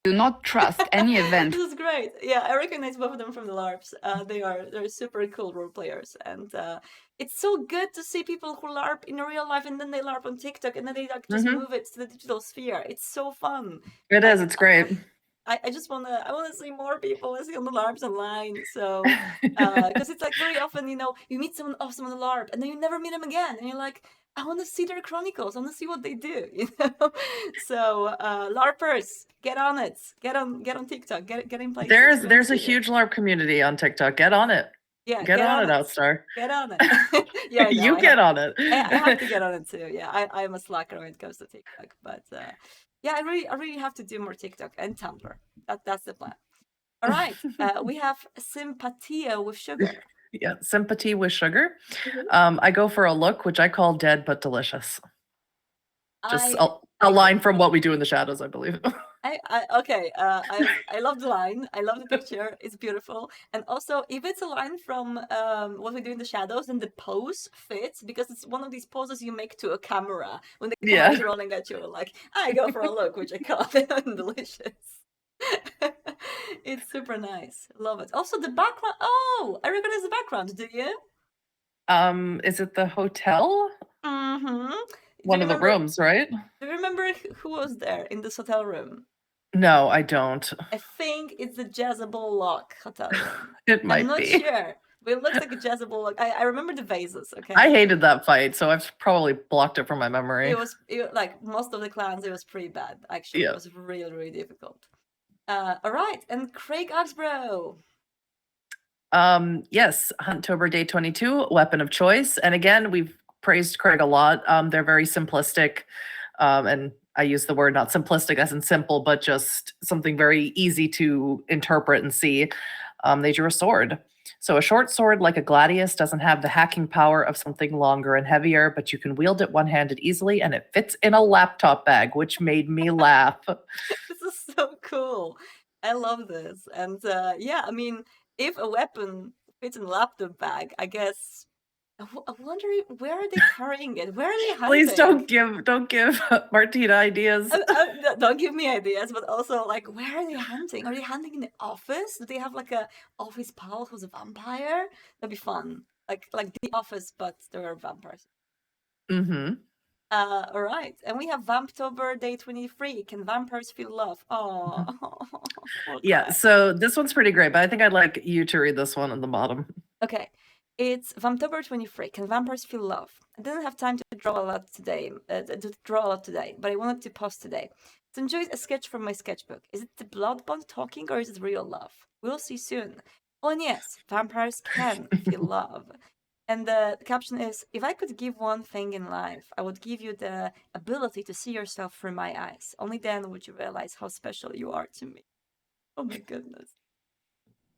Do not trust any event. This is great. Yeah, I recognize both of them from the LARPs. They're super cool role players, and it's so good to see people who LARP in real life and then they LARP on TikTok and then they like just move it to the digital sphere. It's so fun. It is. It's great. I just wanna see more people. I see on the LARPs online. So because it's like very often you meet someone awesome on the LARP and then you never meet them again, and you're like, I want to see their chronicles. I want to see what they do. So LARPers, get on it. Get on TikTok. Get in place. There's a huge LARP community on TikTok. Get on it. Yeah, get on it, Outstar. Get on it. Yeah, you get on it. I have to get on it too. Yeah, I'm a slacker when it comes to TikTok, but yeah, I really have to do more TikTok and Tumblr. That's the plan. All right, we have Sympatia with Sugar. Yeah, Sympathy with Sugar. I go for a look which I call dead but delicious. Just a line from What We Do in the Shadows, I believe. I love the line. I love the picture. It's beautiful. And also, if it's a line from What We Do in the Shadows, then the pose fits because it's one of these poses you make to a camera when the camera is rolling at you. Like, I go for a look, which I call delicious. It's super nice. Love it. Also, the background. Oh, I recognize the background. Do you? Is it the hotel? Mm-hmm. One of the rooms, right? Do you remember who was there in this hotel room? No, I don't. I think it's the Jezebel Lock hotel room. It might be. I'm not sure. But it looks like a Jezebel Lock. I remember the vases, okay? I hated that fight, so I've probably blocked it from my memory. It was like most of the clans, it was pretty bad, actually. Yeah. It was really, really difficult. All right, and Craig Oxborough. Yes, Hunttober Day 22, Weapon of Choice. And again, we've praised Craig a lot. They're very simplistic, and I use the word not simplistic as in simple, but just something very easy to interpret and see. They drew a sword. So a short sword like a gladius doesn't have the hacking power of something longer and heavier, but you can wield it one-handed easily, and it fits in a laptop bag, which made me laugh. This is so cool. I love this. And yeah, I mean, if a weapon fits in a laptop bag, I guess... I'm wondering, where are they carrying it? Where are they hunting? Please don't give Martina ideas. Don't give me ideas, but also like, where are they hunting? Are they hunting in the office? Do they have like a office pal who's a vampire? That'd be fun. Like The Office, but there are vampires. Mm-hmm. All right, and we have Vamptober Day 23. Can vampires feel love? Oh, yeah. So this one's pretty great, but I think I'd like you to read this one on the bottom. Okay. It's Vamptober 23. Can vampires feel love? I didn't have time to draw a lot today, but I wanted to post today. So enjoyed a sketch from my sketchbook. Is it the blood bond talking or is it real love? We'll see soon. Oh, and yes, vampires can feel love. And the caption is, if I could give one thing in life, I would give you the ability to see yourself through my eyes. Only then would you realize how special you are to me. Oh my goodness.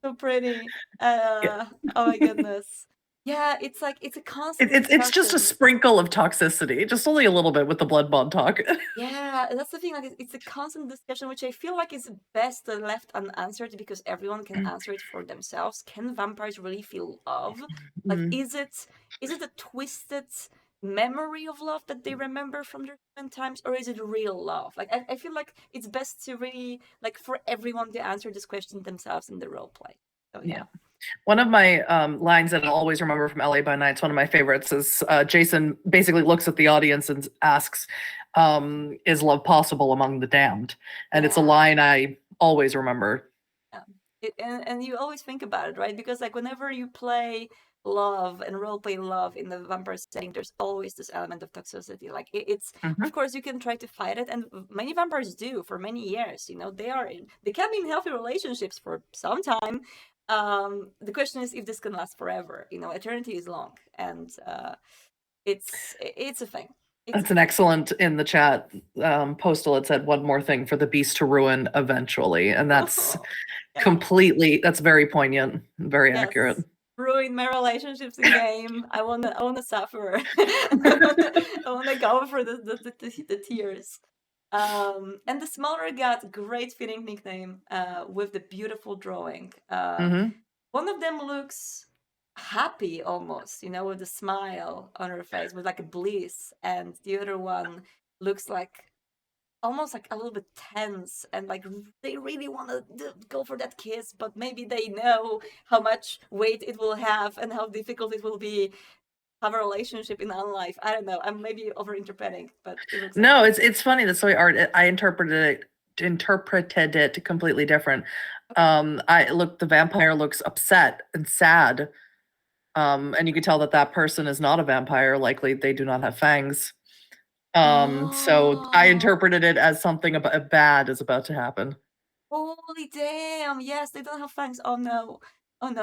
So pretty. Oh my goodness. Yeah, it's like it's a constant. It's just a sprinkle of toxicity, just only a little bit with the blood bond talk. Yeah, that's the thing. Like it's a constant discussion, which I feel like is best left unanswered because everyone can answer it for themselves. Can vampires really feel love? Like, is it a twisted memory of love that they remember from their different times, or is it real love? Like I feel like it's best to really like for everyone to answer this question themselves in the role play. So yeah. One of my lines that I'll always remember from LA by Night, it's one of my favorites, is Jason basically looks at the audience and asks, is love possible among the damned? And it's a Yeah. line I always remember. And you always think about it, right? Because like whenever you play love and roleplay love in the vampire setting, there's always this element of toxicity. Like it's of course you can try to fight it, and many vampires do for many years. You know, they can be in healthy relationships for some time. The question is if this can last forever. You know, eternity is long, and it's a thing. That's an excellent in the chat. Postal had said one more thing for the beast to ruin eventually, and that's completely. That's very poignant, very accurate. Ruin my relationships in game. I wanna suffer. I wanna go for the tears. And the smaller got great fitting nickname with the beautiful drawing. One of them looks happy almost, you know, with a smile on her face, with like a bliss, and the other one looks like almost like a little bit tense, and like they really want to go for that kiss, but maybe they know how much weight it will have and how difficult it will be have a relationship in unlife. I don't know, I'm maybe overinterpreting, but it looks no, it's funny, the story art. I interpreted it completely different. The vampire looks upset and sad, and you could tell that person is not a vampire. Likely they do not have fangs. So I interpreted it as something bad is about to happen. Holy damn! Yes, they don't have fangs. Oh no!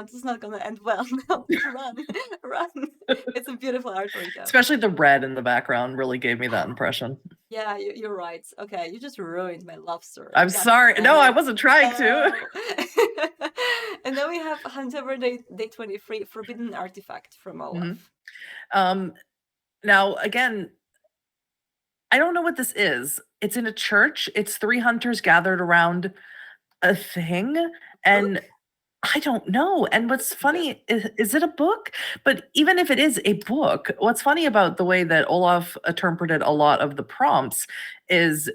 This is not gonna end well. No, run, run! It's a beautiful artwork, though. Especially the red in the background really gave me that impression. Yeah, you're right. Okay, you just ruined my love story. I'm sorry. No, I wasn't trying to. And then we have Huntover Day 23, Forbidden Artifact from Olaf. Now, again, I don't know what this is. It's in a church. It's 3 hunters gathered around a thing. And I don't know. And what's funny, is it a book? But even if it is a book, what's funny about the way that Olaf interpreted a lot of the prompts is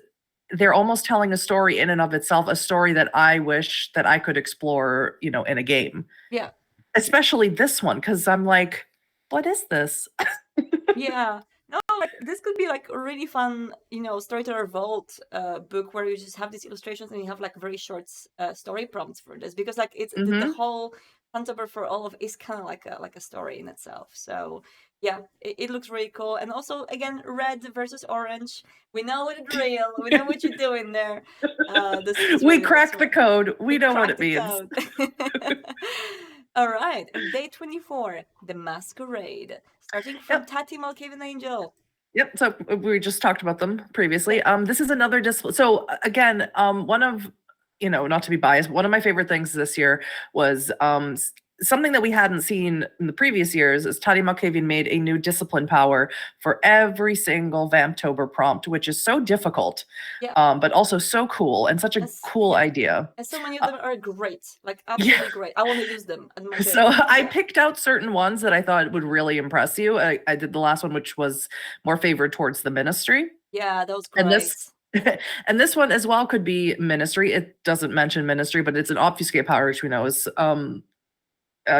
they're almost telling a story in and of itself, a story that I wish that I could explore, you know, in a game. Yeah. Especially this one, because I'm like, what is this? Yeah. No, like this could be like a really fun, you know, Storyteller Vault book where you just have these illustrations and you have like very short story prompts for this, because like it's the whole Huntover for Olaf is kind of like a story in itself. So yeah, it looks really cool. And also again, red versus orange. We know the drill. We know what you're doing there. We cracked the code. We know what it means. All right, and day 24, the Masquerade, starting from Tati Malkavian Angel. Yep, so we just talked about them previously. This is another discipline. So again, one of, you know, not to be biased, one of my favorite things this year was something that we hadn't seen in the previous years is Tati Malkavian made a new discipline power for every single Vamptober prompt, which is so difficult, but also so cool and such a cool idea. And so many of them are great, like absolutely great. I want to use them. So I picked out certain ones that I thought would really impress you. I did the last one, which was more favored towards the ministry. Yeah, that was great. And this one as well could be ministry. It doesn't mention ministry, but it's an obfuscate power, which we know is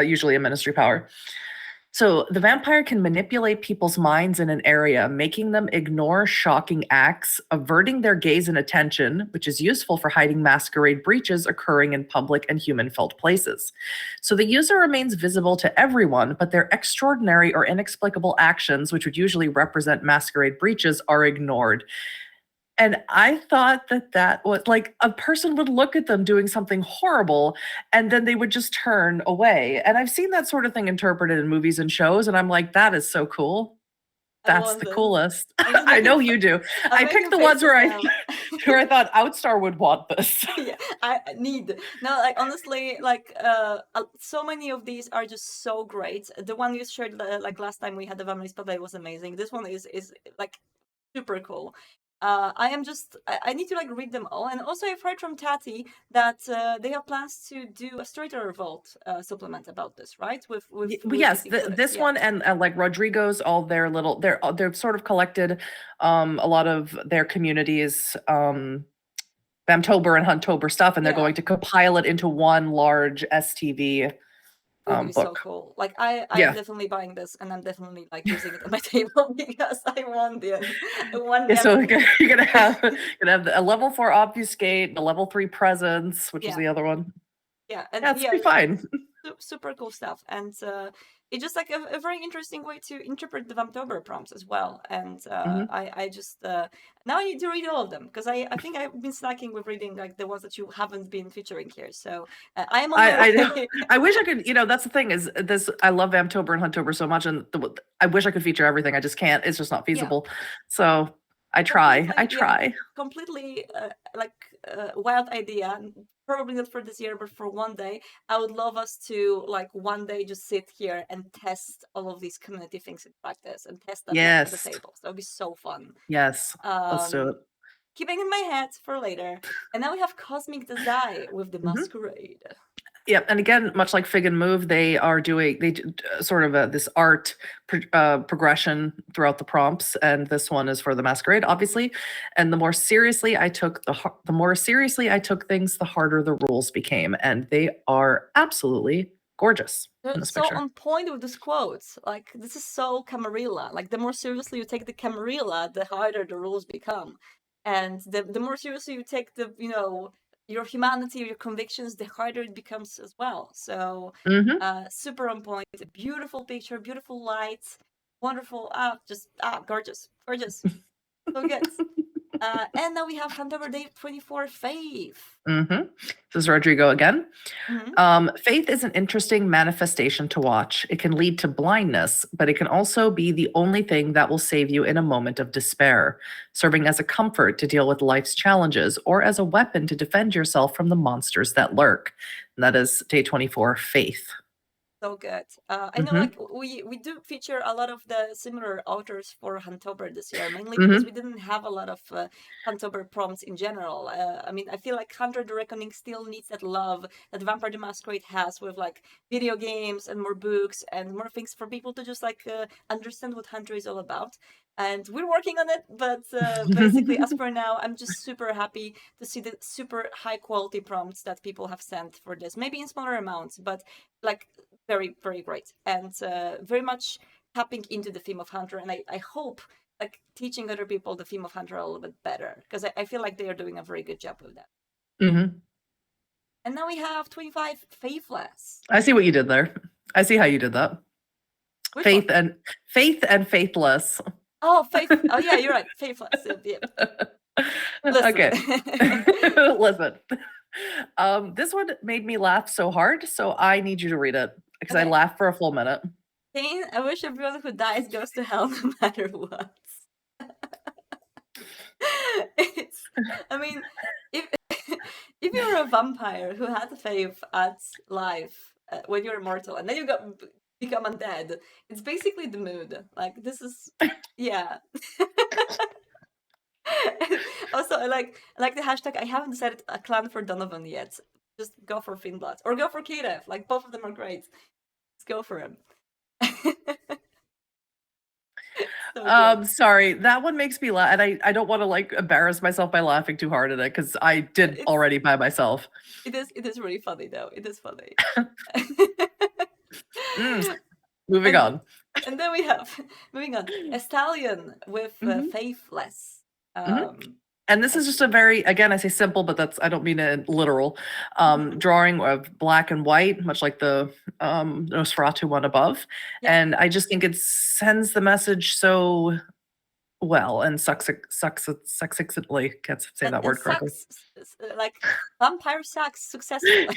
usually a ministry power. So the vampire can manipulate people's minds in an area, making them ignore shocking acts, averting their gaze and attention, which is useful for hiding masquerade breaches occurring in public and human-filled places. So the user remains visible to everyone, but their extraordinary or inexplicable actions, which would usually represent masquerade breaches, are ignored. And I thought that was like a person would look at them doing something horrible and then they would just turn away. And I've seen that sort of thing interpreted in movies and shows. And I'm like, that is so cool. That's the coolest. I know you do. I picked the ones where I thought Outstar would want this. Yeah, I need. No, like honestly, like so many of these are just so great. The one you shared like last time we had the Vamily Spotlight was amazing. This one is like super cool. I need to like read them all. And also I've heard from Tati that they have plans to do a Storyteller Vault supplement about this, right? With yes, this one and like Rodrigo's, all their little, they're sort of collected a lot of their communities, Vamptober and Hunttober stuff, and they're going to compile it into one large STV would be so book. cool. Like I'm Yeah. definitely buying this, and I'm definitely like using it on my table because I want the Yeah, so empathy. you're gonna have a level 4 obfuscate, the level 3 presence, which is Yeah. the other one. Yeah, and Yeah, it's pretty fine. super cool stuff, and it's just like a very interesting way to interpret the Vamptober prompts as well. And I just now I need to read all of them because I think I've been slacking with reading like the ones that you haven't been featuring here. So I am on my I way. I wish I could, that's the thing is this. I love Vamptober and Hunttober so much, and I wish I could feature everything. I just can't. It's just not feasible. So I try. Completely wild idea. Probably not for this year, but for one day, I would love us to like one day just sit here and test all of these community things in practice and test them at the table. So it'll be so fun. Yes. Let's do it. Keeping in my head for later. And now we have Cosmic Desire with the Masquerade. Yeah, and again, much like Fig and Move, they do sort of this art progression throughout the prompts, and this one is for the Masquerade, obviously. And the more seriously I took things, the harder the rules became, and they are absolutely gorgeous. They're so on point with these quotes. Like this is so Camarilla. Like the more seriously you take the Camarilla, the harder the rules become, and the more seriously you take the your humanity, your convictions, the harder it becomes as well. So super on point. Beautiful picture, beautiful lights, wonderful. Gorgeous. So good. And now we have Handover Day 24 Faith. This is Rodrigo again. Faith is an interesting manifestation to watch. It can lead to blindness, but it can also be the only thing that will save you in a moment of despair, serving as a comfort to deal with life's challenges or as a weapon to defend yourself from the monsters that lurk. And that is Day 24 Faith. So good. I know like we do feature a lot of the similar authors for Hunttober this year, mainly because we didn't have a lot of Hunttober prompts in general. I mean, I feel like Hunter the Reckoning still needs that love that Vampire the Masquerade has with like video games and more books and more things for people to just like understand what Hunter is all about. And we're working on it, but basically, as for now, I'm just super happy to see the super high quality prompts that people have sent for this. Maybe in smaller amounts, but like very, very great. And very much tapping into the theme of Hunter. And I hope like teaching other people the theme of Hunter a little bit better, because I feel like they are doing a very good job with that. And now we have 25 Faithless. I see what you did there. I see how you did that. Which Faith one? and Faithless. Oh, Faith. Oh, yeah, you're right. Faithless. Yeah. Listen. Okay. Listen. This one made me laugh so hard, so I need you to read it because I laughed for a full minute. Kane, I wish everyone who dies goes to hell no matter what. I mean, if you're a vampire who had faith at life when you're immortal and then you become undead, it's basically the mood. Like this is, yeah. Also, I like the hashtag. I haven't decided a clan for Donovan yet. Just go for Finnblood or go for Kadev. Like both of them are great. Let's go for him. So sorry, that one makes me laugh, and I don't want to like embarrass myself by laughing too hard at it because I did already by myself. It is really funny though. It is funny. Moving on. And then we have moving on a stallion with Faithless. And this is just a very, again, I say simple, but I don't mean it literal, drawing of black and white, much like the Nosferatu one above. Yeah. And I just think it sends the message so well and succinctly, can't say that word correctly. Like vampire sucks successfully.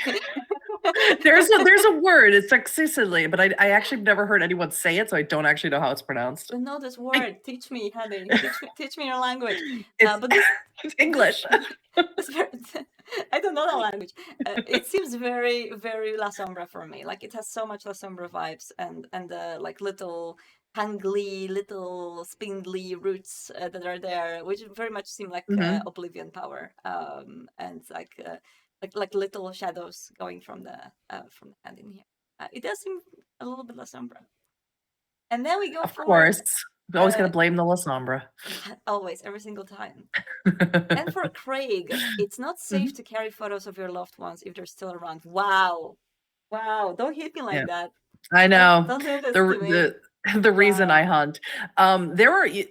There's a word, it's successfully, but I actually never heard anyone say it, so I don't actually know how it's pronounced. I know this word. Teach me, honey. Teach me your language. But it's English. I don't know that language. It seems very, very La Sombra for me. Like it has so much La Sombra vibes and like little hangly, little spindly roots that are there, which very much seem like Oblivion power, and like little shadows going from the hand in here. It does seem a little bit La Sombra. And then we go of course. We always gotta blame the La Sombra. Always, every single time. And for Craig, it's not safe to carry photos of your loved ones if they're still around. Wow. Wow, don't hit me like Yeah. that. I know. Don't do this to me. The reason I Wow. hunt.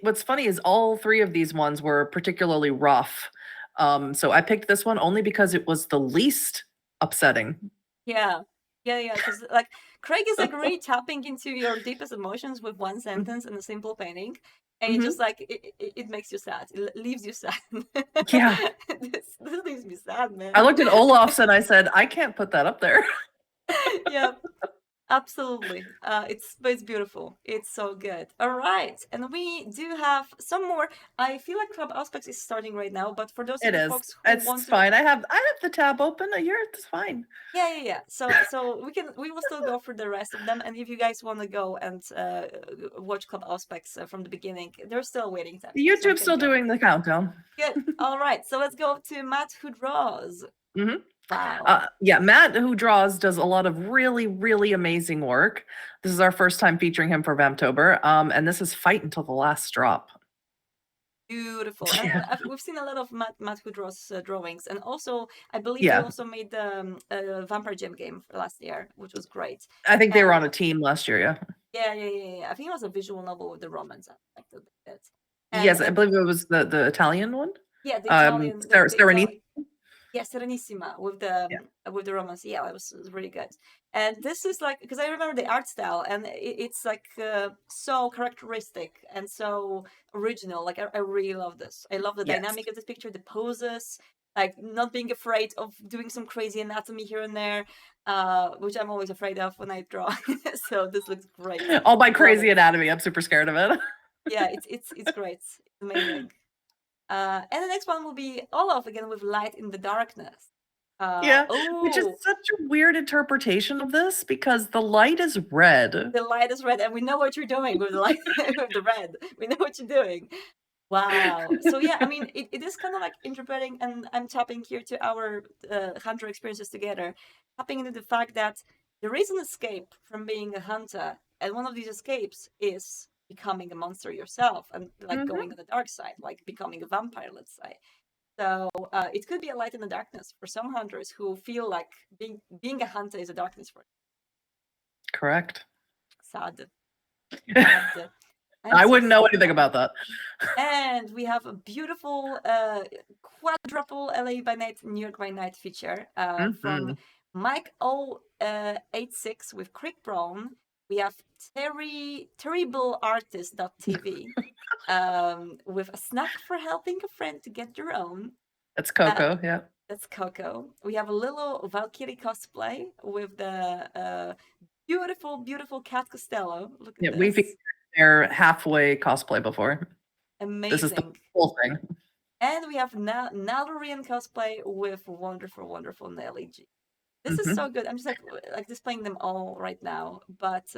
What's funny is all 3 of these ones were particularly rough. So I picked this one only because it was the least upsetting. Yeah. Because like Craig is like really tapping into your deepest emotions with one sentence and a simple painting, and it just like it makes you sad. It leaves you sad. Yeah. this leaves me sad, man. I looked at Olaf's and I said, I can't put that up there. Yeah. Absolutely. It's beautiful. It's so good. All right. And we do have some more. I feel like Club Aspects is starting right now, but for those of It you is. folks who want It's to fine. I have the tab open. It's fine. Yeah. So we will still go for the rest of them, and if you guys want to go and watch Club Aspects from the beginning, they're still waiting time. The YouTube's still doing the countdown. Good. All right. So let's go to Matt who draws. Wow. Yeah, Matt who draws does a lot of really, really amazing work. This is our first time featuring him for Vamtober. And this is Fight Until the Last Drop. Beautiful. Yeah. And we've seen a lot of Matt who draws drawings, and also I believe Yeah. he also made the Vampire Gym game last year, which was great. I think they were on a team last year, yeah. Yeah. I think it was a visual novel with the romance aspect of it. Yes, I believe it was the Italian one. Yeah, the Italian. Serenissima. Yeah, Serenissima with the romance. Yeah, it was really good. And this is like, because I remember the art style, and it's like so characteristic and so original. Like I really love this. I love the dynamic of this picture, the poses, like not being afraid of doing some crazy anatomy here and there, which I'm always afraid of when I draw. So this looks great. All my crazy anatomy, I'm super scared of it. Yeah, it's great. It's amazing. And the next one will be Olaf again with Light in the Darkness. Which is such a weird interpretation of this because the light is red. The light is red, and we know what you're doing with the light, with the red. We know what you're doing. Wow. So yeah, I mean, it is kind of like interpreting, and I'm tapping here to our hunter experiences together, tapping into the fact that there is an escape from being a hunter, and one of these escapes is becoming a monster yourself and like going on the dark side, like becoming a vampire, let's say. So it could be a light in the darkness for some hunters who feel like being a hunter is a darkness for them. Correct. Sad. I wouldn't know anything about that. And we have a beautiful quadruple LA by night, New York by night feature from Mike 086 with Crick Brown. We have terribleartist.tv with a snack for helping a friend to get your own. That's Coco, yeah. That's Coco. We have a little Valkyrie cosplay with the beautiful, beautiful Cat Costello. Look at this. We've seen their halfway cosplay before. Amazing. This is the whole thing. And we have Nalorian cosplay with wonderful, wonderful Nelly G. This is so good. I'm just like displaying them all right now, but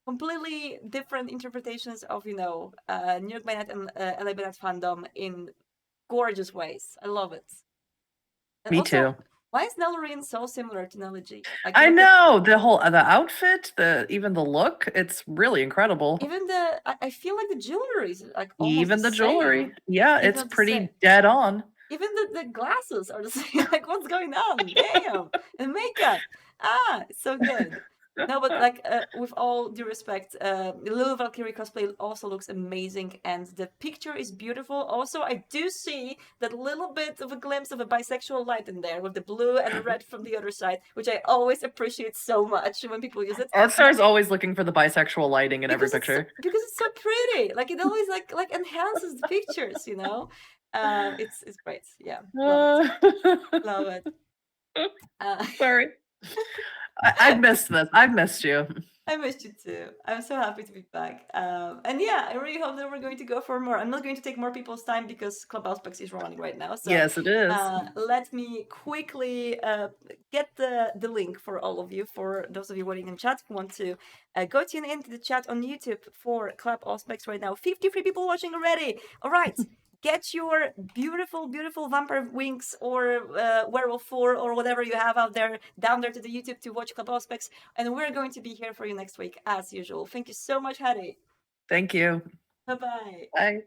completely different interpretations of New York by Night and LA by Night fandom in gorgeous ways. I love it. And Me also, too. why is Nalorian so similar to Nelly G? Like, I know the outfit, even the look. It's really incredible. Even I feel like the jewelry is like almost even the jewelry. same. Yeah, Even it's the pretty same. dead on. Even the glasses are the same. Like, what's going on? Damn. And makeup. It's so good. No, but like with all due respect, the little Valkyrie cosplay also looks amazing, and the picture is beautiful. Also, I do see that little bit of a glimpse of a bisexual light in there with the blue and the red from the other side, which I always appreciate so much when people use it. Artstar's always looking for the bisexual lighting in every picture. Because it's so pretty. Like it always like enhances the pictures, It's great. Yeah. Love it. Love it. Sorry. I've missed this. I've missed you. I missed you too. I'm so happy to be back. And yeah, I really hope that we're going to go for more. I'm not going to take more people's time because Club Aspects is running right now. So yes, it is. Let me quickly get the link for all of you, for those of you waiting in chat who want to go tune into the chat on YouTube for Club Aspects right now. 53 people watching already. All right. Get your beautiful, beautiful vampire wings or werewolf 4 or whatever you have out there down there to the YouTube to watch Club Aspects. And we're going to be here for you next week as usual. Thank you so much, Hattie. Thank you. Bye-bye. Bye.